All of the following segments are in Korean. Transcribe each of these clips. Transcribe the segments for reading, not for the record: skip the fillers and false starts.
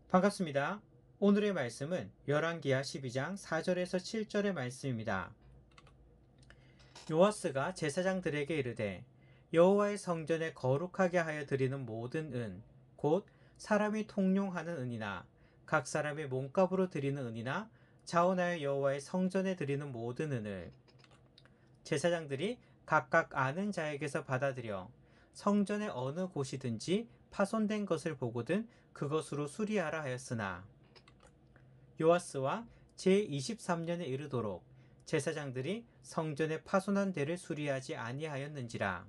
반갑습니다. 오늘의 말씀은 열왕기하 12장 4절에서 7절의 말씀입니다. 요아스가 제사장들에게 이르되 여호와의 성전에 거룩하게 하여 드리는 모든 은 곧 사람이 통용하는 은이나 각 사람의 몸값으로 드리는 은이나 자원하여 여호와의 성전에 드리는 모든 은을 제사장들이 각각 아는 자에게서 받아들여 성전의 어느 곳이든지 파손된 것을 보거든 그것으로 수리하라 하였으나 요아스와 제23년에 이르도록 제사장들이 성전의 파손한 데를 수리하지 아니하였는지라.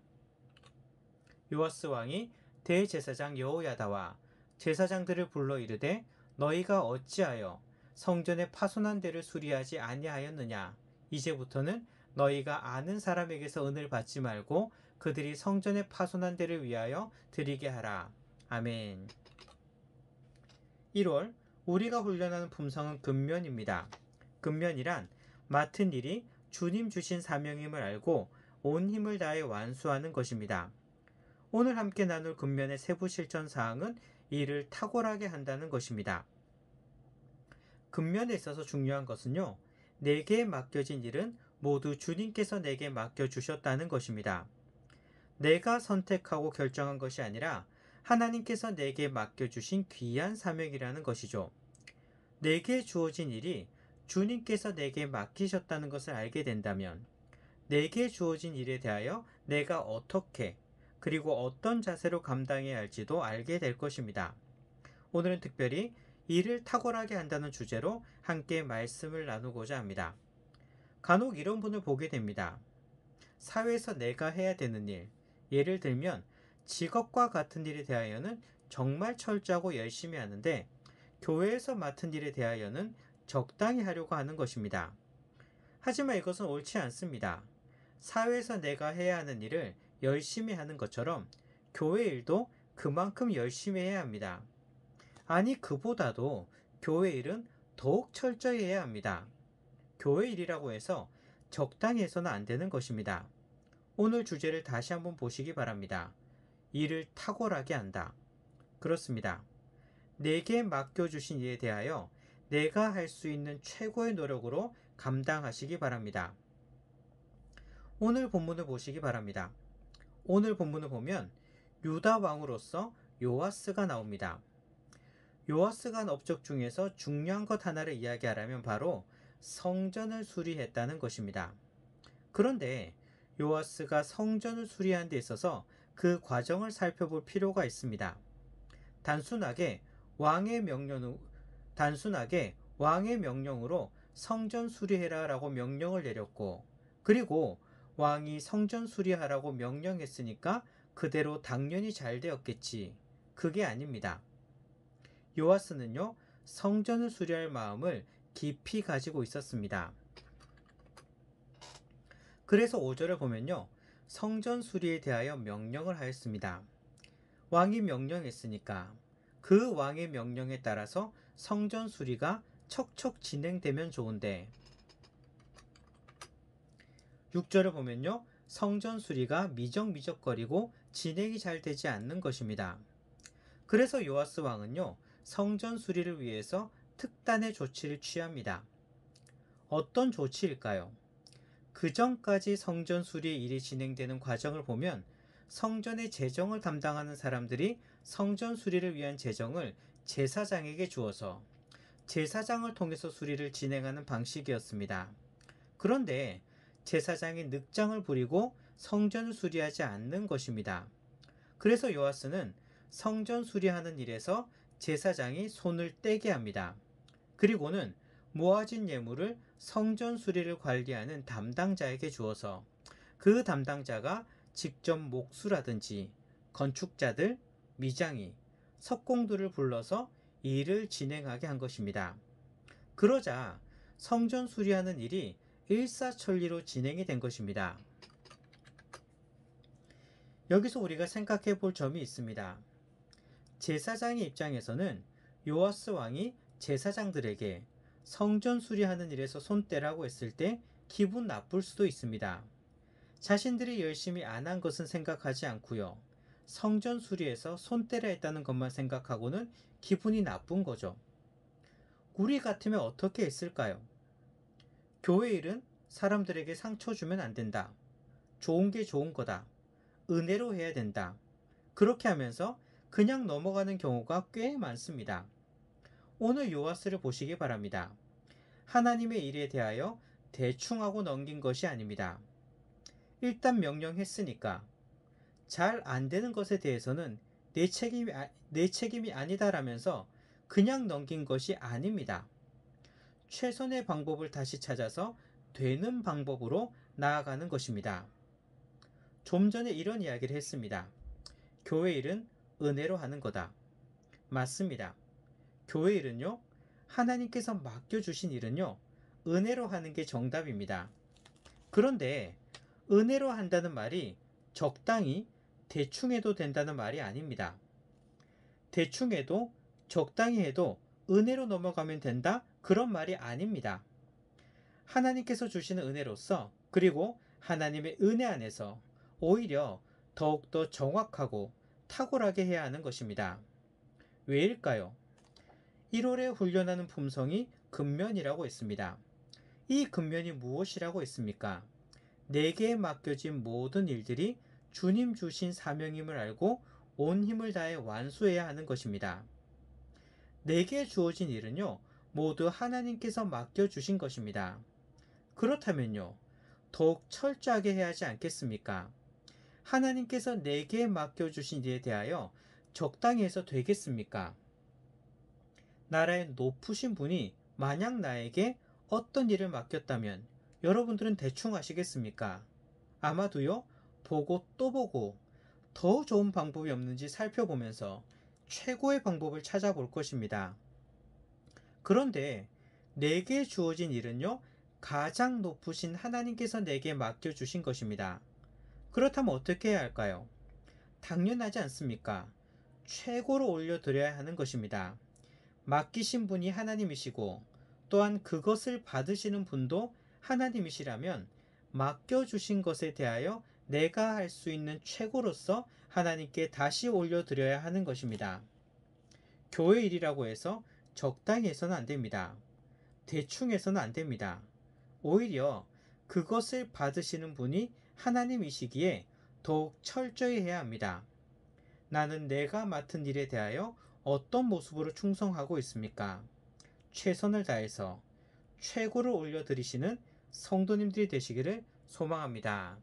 요아스 왕이 대제사장 여호야다와 제사장들을 불러 이르되 너희가 어찌하여 성전의 파손한 데를 수리하지 아니하였느냐. 이제부터는 너희가 아는 사람에게서 은을 받지 말고 그들이 성전의 파손한 데를 위하여 드리게 하라. 아멘. 1월 우리가 훈련하는 품성은 근면입니다. 근면이란 맡은 일이 주님 주신 사명임을 알고 온 힘을 다해 완수하는 것입니다. 오늘 함께 나눌 근면의 세부 실천 사항은 이를 탁월하게 한다는 것입니다. 근면에 있어서 중요한 것은요, 내게 맡겨진 일은 모두 주님께서 내게 맡겨주셨다는 것입니다. 내가 선택하고 결정한 것이 아니라 하나님께서 내게 맡겨주신 귀한 사명이라는 것이죠. 내게 주어진 일이 주님께서 내게 맡기셨다는 것을 알게 된다면 내게 주어진 일에 대하여 내가 어떻게 그리고 어떤 자세로 감당해야 할지도 알게 될 것입니다. 오늘은 특별히 일을 탁월하게 한다는 주제로 함께 말씀을 나누고자 합니다. 간혹 이런 분을 보게 됩니다. 사회에서 내가 해야 되는 일, 예를 들면 직업과 같은 일에 대하여는 정말 철저하고 열심히 하는데 교회에서 맡은 일에 대하여는 적당히 하려고 하는 것입니다. 하지만 이것은 옳지 않습니다. 사회에서 내가 해야 하는 일을 열심히 하는 것처럼 교회 일도 그만큼 열심히 해야 합니다. 아니, 그보다도 교회 일은 더욱 철저히 해야 합니다. 교회 일이라고 해서 적당히 해서는 안 되는 것입니다. 오늘 주제를 다시 한번 보시기 바랍니다. 일을 탁월하게 한다. 그렇습니다. 내게 맡겨주신 일에 대하여 내가 할 수 있는 최고의 노력으로 감당하시기 바랍니다. 오늘 본문을 보시기 바랍니다. 오늘 본문을 보면 유다 왕으로서 요아스가 나옵니다. 요아스가 한 업적 중에서 중요한 것 하나를 이야기하라면 바로 성전을 수리했다는 것입니다. 그런데 요아스가 성전을 수리하는 데 있어서 그 과정을 살펴볼 필요가 있습니다. 단순하게 왕의 명령으로 성전 수리해라 라고 명령을 내렸고, 그리고 왕이 성전 수리하라고 명령했으니까 그대로 당연히 잘 되었겠지. 그게 아닙니다. 요아스는요, 성전을 수리할 마음을 깊이 가지고 있었습니다. 그래서 5절을 보면요, 성전 수리에 대하여 명령을 하였습니다. 왕이 명령했으니까 그 왕의 명령에 따라서 성전 수리가 척척 진행되면 좋은데, 6절을 보면요, 성전 수리가 미적미적거리고 진행이 잘 되지 않는 것입니다. 그래서 요아스 왕은요, 성전 수리를 위해서 특단의 조치를 취합니다. 어떤 조치일까요? 그 전까지 성전 수리의 일이 진행되는 과정을 보면 성전의 재정을 담당하는 사람들이 성전 수리를 위한 재정을 제사장에게 주어서 제사장을 통해서 수리를 진행하는 방식이었습니다. 그런데 제사장이 늑장을 부리고 성전을 수리하지 않는 것입니다. 그래서 요아스는 성전 수리하는 일에서 제사장이 손을 떼게 합니다. 그리고는 모아진 예물을 성전 수리를 관리하는 담당자에게 주어서 그 담당자가 직접 목수라든지 건축자들, 미장이, 석공들을 불러서 일을 진행하게 한 것입니다. 그러자 성전 수리하는 일이 일사천리로 진행이 된 것입니다. 여기서 우리가 생각해 볼 점이 있습니다. 제사장의 입장에서는 요아스 왕이 제사장들에게 성전 수리하는 일에서 손 떼라고 했을 때 기분 나쁠 수도 있습니다. 자신들이 열심히 안 한 것은 생각하지 않고요, 성전 수리에서 손때려 했다는 것만 생각하고는 기분이 나쁜 거죠. 우리 같으면 어떻게 했을까요? 교회 일은 사람들에게 상처 주면 안 된다. 좋은 게 좋은 거다. 은혜로 해야 된다. 그렇게 하면서 그냥 넘어가는 경우가 꽤 많습니다. 오늘 요하스를 보시기 바랍니다. 하나님의 일에 대하여 대충 하고 넘긴 것이 아닙니다. 일단 명령했으니까 잘 안 되는 것에 대해서는 내 책임이 아니다라면서 그냥 넘긴 것이 아닙니다. 최선의 방법을 다시 찾아서 되는 방법으로 나아가는 것입니다. 좀 전에 이런 이야기를 했습니다. 교회 일은 은혜로 하는 거다. 맞습니다. 교회 일은요, 하나님께서 맡겨주신 일은요, 은혜로 하는 게 정답입니다. 그런데 은혜로 한다는 말이 적당히 대충 해도 된다는 말이 아닙니다. 대충 해도 적당히 해도 은혜로 넘어가면 된다? 그런 말이 아닙니다. 하나님께서 주시는 은혜로서 그리고 하나님의 은혜 안에서 오히려 더욱더 정확하고 탁월하게 해야 하는 것입니다. 왜일까요? 1월에 훈련하는 품성이 근면이라고 했습니다. 이 근면이 무엇이라고 했습니까? 내게 맡겨진 모든 일들이 주님 주신 사명임을 알고 온 힘을 다해 완수해야 하는 것입니다. 내게 주어진 일은요, 모두 하나님께서 맡겨주신 것입니다. 그렇다면요, 더욱 철저하게 해야 하지 않겠습니까? 하나님께서 내게 맡겨주신 일에 대하여 적당히 해서 되겠습니까? 나라의 높으신 분이 만약 나에게 어떤 일을 맡겼다면 여러분들은 대충 하시겠습니까? 아마도요, 보고 또 보고 더 좋은 방법이 없는지 살펴보면서 최고의 방법을 찾아볼 것입니다. 그런데 내게 주어진 일은요, 가장 높으신 하나님께서 내게 맡겨주신 것입니다. 그렇다면 어떻게 해야 할까요? 당연하지 않습니까? 최고로 올려드려야 하는 것입니다. 맡기신 분이 하나님이시고 또한 그것을 받으시는 분도 하나님이시라면 맡겨주신 것에 대하여 내가 할 수 있는 최고로서 하나님께 다시 올려드려야 하는 것입니다. 교회 일이라고 해서 적당히 해서는 안 됩니다. 대충 해서는 안 됩니다. 오히려 그것을 받으시는 분이 하나님이시기에 더욱 철저히 해야 합니다. 나는 내가 맡은 일에 대하여 어떤 모습으로 충성하고 있습니까? 최선을 다해서 최고를 올려드리시는 성도님들이 되시기를 소망합니다.